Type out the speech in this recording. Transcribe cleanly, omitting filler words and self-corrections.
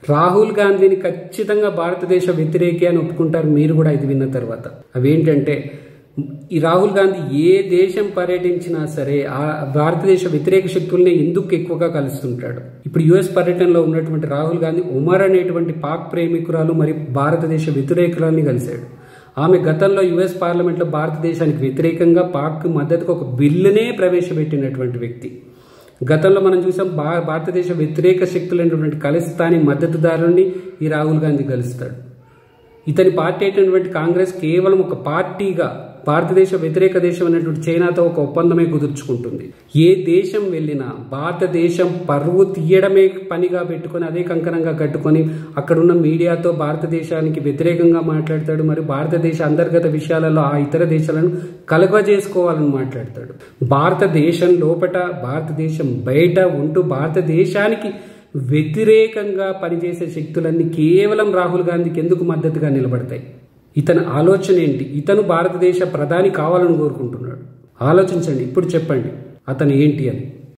రాహుల్ గాంధీని ఖచ్చితంగా భారతదేశ వ్యతిరేకి అని ఒప్పుకుంటారు మీరు కూడా ఇది విన్న తర్వాత. అవేంటంటే ఈ రాహుల్ గాంధీ ఏ దేశం పర్యటించినా సరే ఆ భారతదేశ వ్యతిరేక శక్తుల్ని ఎందుకు ఎక్కువగా కలుస్తుంటాడు. ఇప్పుడు యుఎస్ పర్యటనలో ఉన్నటువంటి రాహుల్ గాంధీ ఒమర్ అనేటువంటి పాక్ ప్రేమికురాలు మరియు భారతదేశ వ్యతిరేకురాలని కలిశాడు. ఆమె గతంలో యుఎస్ పార్లమెంట్లో భారతదేశానికి వ్యతిరేకంగా పాక్ మద్దతుకు ఒక బిల్లునే ప్రవేశపెట్టినటువంటి వ్యక్తి. గతంలో మనం చూసాం భారతదేశ వ్యతిరేక శక్తులైనటువంటి ఖలిస్తానీ మద్దతుదారుని ఈ రాహుల్ గాంధీ కలుస్తాడు. ఇతని పార్టీ అయినటువంటి కాంగ్రెస్ కేవలం ఒక పార్టీగా భారతదేశ వ్యతిరేక దేశం అనేటువంటి చైనాతో ఒక ఒప్పందమే కుదుర్చుకుంటుంది. ఏ దేశం వెళ్ళినా భారతదేశం పరువు తీయడమే పనిగా పెట్టుకొని అదే కంకణంగా కట్టుకొని అక్కడున్న మీడియాతో భారతదేశానికి వ్యతిరేకంగా మాట్లాడతాడు. మరియు భారతదేశ అంతర్గత విషయాలలో ఆ ఇతర దేశాలను కలగజేసుకోవాలని మాట్లాడతాడు. భారతదేశం లోపట భారతదేశం బయట ఉంటూ భారతదేశానికి వ్యతిరేకంగా పనిచేసే శక్తులన్నీ కేవలం రాహుల్ గాంధీకి ఎందుకు మద్దతుగా నిలబడతాయి? ఇతని ఆలోచన ఏంటి? ఇతను భారతదేశ ప్రధాని కావాలని కోరుకుంటున్నాడు. ఆలోచించండి, ఇప్పుడు చెప్పండి అతను ఏంటి అని.